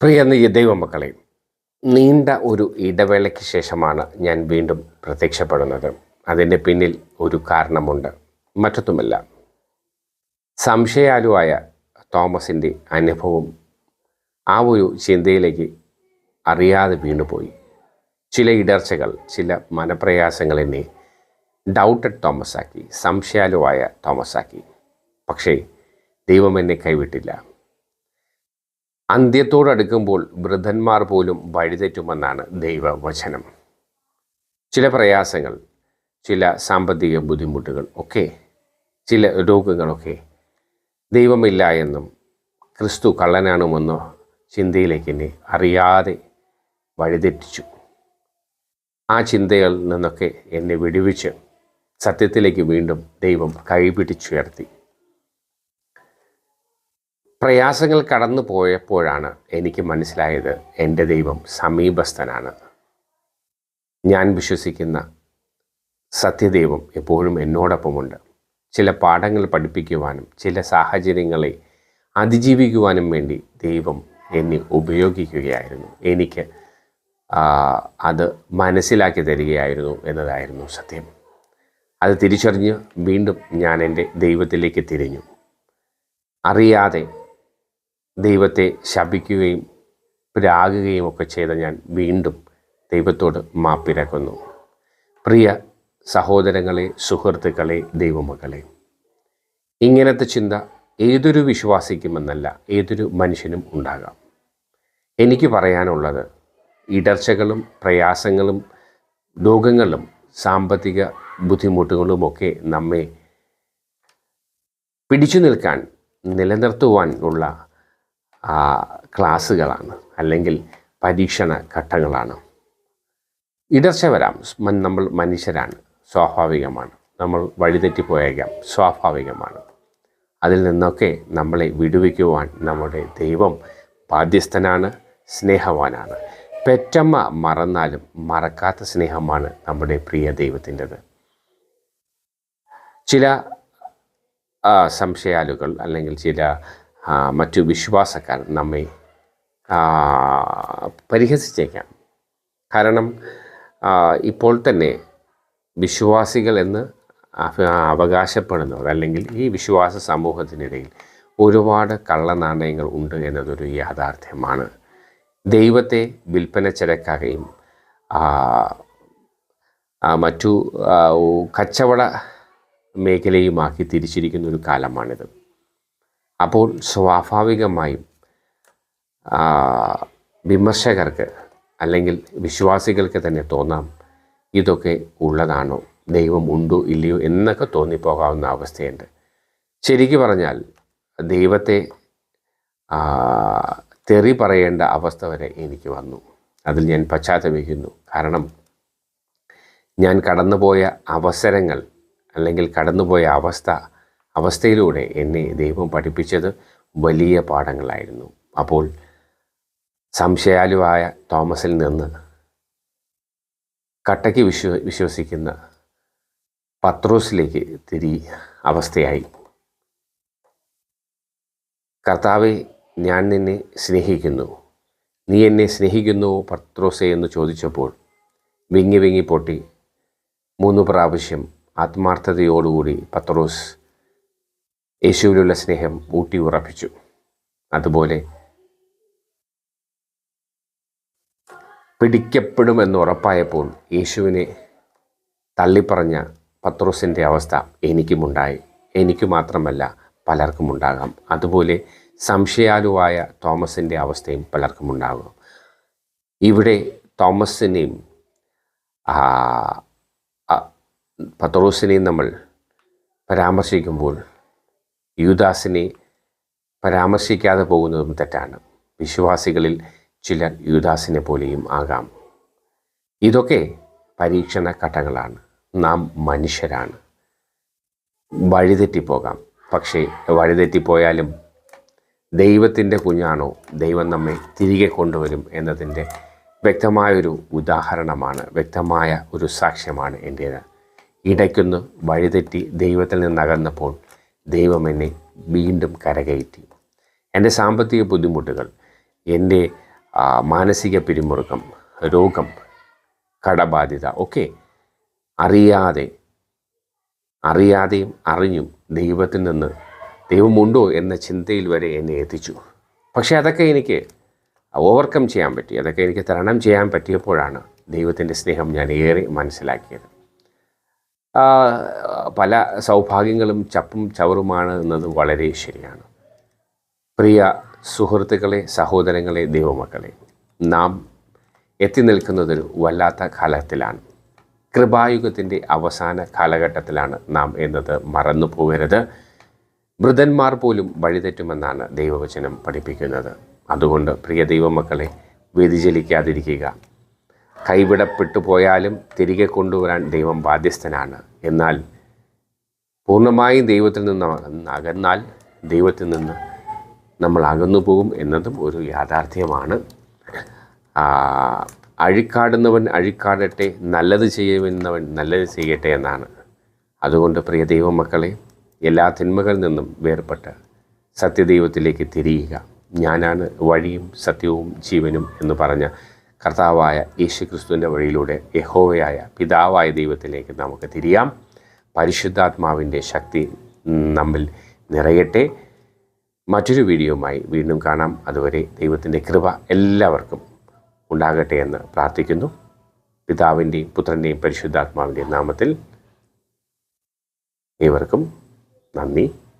പ്രിയ ദൈവമക്കളെ, നീണ്ട ഒരു ഇടവേളയ്ക്ക് ശേഷമാണ് ഞാൻ വീണ്ടും പ്രത്യക്ഷപ്പെടുന്നത്. അതിൻ്റെ പിന്നിൽ ഒരു കാരണമുണ്ട്. മറ്റൊന്നുമല്ല, സംശയാലുവായ തോമസിൻ്റെ അനുഭവം ആ ഒരു ചിന്തയിലേക്ക് അറിയാതെ വീണുപോയി. ചില ഇടർച്ചകൾ, ചില മനപ്രയാസങ്ങൾ എന്നെ ഡൗട്ടഡ് തോമസാക്കി, സംശയാലുവായ തോമസാക്കി. പക്ഷേ ദൈവം എന്നെ കൈവിട്ടില്ല. അന്ത്യത്തോടടുക്കുമ്പോൾ വൃദ്ധന്മാർ പോലും വഴിതെറ്റുമെന്നാണ് ദൈവവചനം. ചില പ്രയാസങ്ങൾ, ചില സാമ്പത്തിക ബുദ്ധിമുട്ടുകൾ ഒക്കെ, ചില രോഗങ്ങളൊക്കെ ദൈവമില്ല എന്നും ക്രിസ്തു കള്ളനാണുമെന്നോ ചിന്തയിലേക്ക് എന്നെ അറിയാതെ വഴിതെറ്റിച്ചു. ആ ചിന്തകളിൽ നിന്നൊക്കെ എന്നെ വിടുവിച്ച് സത്യത്തിലേക്ക് വീണ്ടും ദൈവം കൈപിടിച്ചുയർത്തി. പ്രയാസങ്ങൾ കടന്നു പോയപ്പോഴാണ് എനിക്ക് മനസ്സിലായത് എൻ്റെ ദൈവം സമീപസ്ഥനാണ്. ഞാൻ വിശ്വസിക്കുന്ന സത്യദൈവം എപ്പോഴും എന്നോടൊപ്പമുണ്ട്. ചില പാഠങ്ങൾ പഠിപ്പിക്കുവാനും ചില സാഹചര്യങ്ങളെ അതിജീവിക്കുവാനും വേണ്ടി ദൈവം എന്നെ ഉപയോഗിക്കുകയായിരുന്നു. എനിക്ക് അത് മനസ്സിലാക്കി തരികയായിരുന്നു എന്നതായിരുന്നു സത്യം. അത് തിരിച്ചറിഞ്ഞ് വീണ്ടും ഞാൻ എൻ്റെ ദൈവത്തിലേക്ക് തിരിഞ്ഞു. അറിയാതെ ദൈവത്തെ ശപിക്കുകയും പ്രാകുകയും ഒക്കെ ചെയ്ത ഞാൻ വീണ്ടും ദൈവത്തോട് മാപ്പിരക്കുന്നു. പ്രിയ സഹോദരങ്ങളെ, സുഹൃത്തുക്കളെ, ദൈവമക്കളെ, ഇങ്ങനത്തെ ചിന്ത ഏതൊരു വിശ്വാസിക്കുമെന്നല്ല, ഏതൊരു മനുഷ്യനും ഉണ്ടാകാം. എനിക്ക് പറയാനുള്ളത്, ഇടർച്ചകളും പ്രയാസങ്ങളും രോഗങ്ങളും സാമ്പത്തിക ബുദ്ധിമുട്ടുകളുമൊക്കെ നമ്മെ പിടിച്ചു നിൽക്കാൻ, നിലനിർത്തുവാൻ ഉള്ള ക്ലാസ്സുകളാണ്, അല്ലെങ്കിൽ പരീക്ഷണ ഘട്ടങ്ങളാണ്. ഇടർച്ച വരാം, നമ്മൾ മനുഷ്യരാണ്, സ്വാഭാവികമാണ്. നമ്മൾ വഴിതെറ്റിപ്പോയേക്കാം, സ്വാഭാവികമാണ്. അതിൽ നിന്നൊക്കെ നമ്മളെ വിടുവിക്കുവാൻ നമ്മുടെ ദൈവം ബാധ്യസ്ഥനാണ്, സ്നേഹവാനാണ്. പെറ്റമ്മ മറന്നാലും മറക്കാത്ത സ്നേഹമാണ് നമ്മുടെ പ്രിയ ദൈവത്തിൻ്റെത്. ചില സംശയാലുകൾ അല്ലെങ്കിൽ ചില മറ്റു വിശ്വാസക്കാർ നമ്മെ പരിഹസിച്ചേക്കാം. കാരണം ഇപ്പോൾ തന്നെ വിശ്വാസികൾ എന്ന് അവകാശപ്പെടുന്നവർ, അല്ലെങ്കിൽ ഈ വിശ്വാസ സമൂഹത്തിനിടയിൽ ഒരുപാട് കള്ളനാണയങ്ങൾ ഉണ്ട് എന്നതൊരു യാഥാർത്ഥ്യമാണ്. ദൈവത്തെ വിൽപ്പന ചരക്കാകയും മറ്റു കച്ചവട മേഖലയുമാക്കി തിരിച്ചിരിക്കുന്ന ഒരു കാലമാണിത്. അപ്പോൾ സ്വാഭാവികമായും വിമർശകർക്ക് അല്ലെങ്കിൽ വിശ്വാസികൾക്ക് തന്നെ തോന്നാം, ഇതൊക്കെ ഉള്ളതാണോ, ദൈവം ഉണ്ടോ ഇല്ലയോ എന്നൊക്കെ തോന്നിപ്പോകാവുന്ന അവസ്ഥയുണ്ട്. ശരിക്കു പറഞ്ഞാൽ ദൈവത്തെ തെറി പറയേണ്ട അവസ്ഥ വരെ എനിക്ക് വന്നു. അതിൽ ഞാൻ പശ്ചാത്തപിക്കുന്നു. കാരണം ഞാൻ കടന്നുപോയ അവസരങ്ങൾ, അല്ലെങ്കിൽ കടന്നുപോയ അവസ്ഥയിലൂടെ എന്നെ ദൈവം പഠിപ്പിച്ചത് വലിയ പാഠങ്ങളായിരുന്നു. അപ്പോൾ സംശയാലുവായ തോമസിൽ നിന്ന് കട്ടയ്ക്ക് വിശ്വസിക്കുന്ന പത്രോസിലേക്ക് അവസ്ഥയായി. കർത്താവെ, ഞാൻ നിന്നെ സ്നേഹിക്കുന്നു, നീ എന്നെ സ്നേഹിക്കുന്നുവോ പത്രോസെ എന്ന് ചോദിച്ചപ്പോൾ വിങ്ങി പൊട്ടി 3 പ്രാവശ്യം ആത്മാർത്ഥതയോടുകൂടി പത്രോസ് യേശുവിലുള്ള സ്നേഹം ഊട്ടി ഉറപ്പിച്ചു. അതുപോലെ പിടിക്കപ്പെടുമെന്ന് ഉറപ്പായപ്പോൾ യേശുവിനെ തള്ളിപ്പറഞ്ഞ പത്രോസിൻ്റെ അവസ്ഥ എനിക്കുമുണ്ടായി. എനിക്ക് മാത്രമല്ല, പലർക്കും ഉണ്ടാകാം. അതുപോലെ സംശയാലുവായ തോമസിൻ്റെ അവസ്ഥയും പലർക്കും ഉണ്ടാകും. ഇവിടെ തോമസിനെയും പത്രോസിനെയും നമ്മൾ പരാമർശിക്കുമ്പോൾ യൂദാസിനെ പരാമർശിക്കാതെ പോകുന്നതും തെറ്റാണ്. വിശ്വാസികളിൽ ചിലർ യൂദാസിനെ പോലെയും ആകാം. ഇതൊക്കെ പരീക്ഷണ ഘട്ടങ്ങളാണ്. നാം മനുഷ്യരാണ്, വഴിതെറ്റിപ്പോകാം. പക്ഷേ വഴിതെറ്റിപ്പോയാലും ദൈവത്തിൻ്റെ കുഞ്ഞാണോ, ദൈവം നമ്മെ തിരികെ കൊണ്ടുവരും എന്നതിൻ്റെ വ്യക്തമായൊരു ഉദാഹരണമാണ്, വ്യക്തമായ ഒരു സാക്ഷ്യമാണ് എൻ്റേത്. ഇടയ്ക്കൊന്ന് വഴിതെറ്റി ദൈവത്തിൽ നിന്നകന്നപ്പോൾ ദൈവം എന്നെ വീണ്ടും കരകയറ്റി. എൻ്റെ സാമ്പത്തിക ബുദ്ധിമുട്ടുകൾ, എൻ്റെ മാനസിക പിരിമുറുക്കം, രോഗം, കടബാധ്യത ഒക്കെ അറിയാതെയും അറിഞ്ഞും ദൈവത്തിൽ നിന്ന് ദൈവമുണ്ടോ എന്ന ചിന്തയിൽ വരെ എന്നെ എത്തിച്ചു. പക്ഷേ അതൊക്കെ എനിക്ക് ഓവർകം ചെയ്യാൻ പറ്റി, അതൊക്കെ എനിക്ക് തരണം ചെയ്യാൻ പറ്റിയപ്പോഴാണ് ദൈവത്തിൻ്റെ സ്നേഹം ഞാൻ ഏറെ മനസ്സിലാക്കിയത്. പല സൗഭാഗ്യങ്ങളും ചപ്പും ചവറുമാണ് എന്നത് വളരെ ശരിയാണ്. പ്രിയ സുഹൃത്തുക്കളെ, സഹോദരങ്ങളെ, ദൈവമക്കളെ, നാം എത്തി നിൽക്കുന്നതൊരു വല്ലാത്ത കാലത്തിലാണ്. കൃപായുഗത്തിൻ്റെ അവസാന കാലഘട്ടത്തിലാണ് നാം എന്നത് മറന്നു പോകരുത്. വൃദ്ധന്മാർ പോലും വഴിതെറ്റുമെന്നാണ് ദൈവവചനം പഠിപ്പിക്കുന്നത്. അതുകൊണ്ട് പ്രിയ ദൈവമക്കളെ, വ്യതിചലിക്കാതിരിക്കുക. കൈവിടപ്പെട്ടു പോയാലും തിരികെ കൊണ്ടുവരാൻ ദൈവം ബാധ്യസ്ഥനാണ്. എന്നാൽ പൂർണ്ണമായും ദൈവത്തിൽ നിന്ന് അകന്നാൽ ദൈവത്തിൽ നിന്ന് നമ്മൾ അകന്നു പോകും എന്നതും ഒരു യാഥാർത്ഥ്യമാണ്. അഴിക്കാടുന്നവൻ അഴിക്കാടട്ടെ, നല്ലത് ചെയ്യുന്നവൻ നല്ലത് ചെയ്യട്ടെ എന്നാണ്. അതുകൊണ്ട് പ്രിയ ദൈവമക്കളെ, എല്ലാ തിന്മകളിൽ നിന്നും വേർപെട്ട് സത്യദൈവത്തിലേക്ക് തിരിയുക. ഞാനാണ് വഴിയും സത്യവും ജീവനും എന്ന് പറഞ്ഞ കർത്താവായ യേശുക്രിസ്തുവിൻ്റെ വഴിയിലൂടെ യഹോവയായ പിതാവായ ദൈവത്തിലേക്ക് നമുക്ക് തിരിയാം. പരിശുദ്ധാത്മാവിൻ്റെ ശക്തി നമ്മിൽ നിറയട്ടെ. മറ്റൊരു വീഡിയോയുമായി വീണ്ടും കാണാം. അതുവരെ ദൈവത്തിൻ്റെ കൃപ എല്ലാവർക്കും ഉണ്ടാകട്ടെ എന്ന് പ്രാർത്ഥിക്കുന്നു. പിതാവിൻ്റെയും പുത്രൻ്റെയും പരിശുദ്ധാത്മാവിൻ്റെയും നാമത്തിൽ ഏവർക്കും നന്ദി.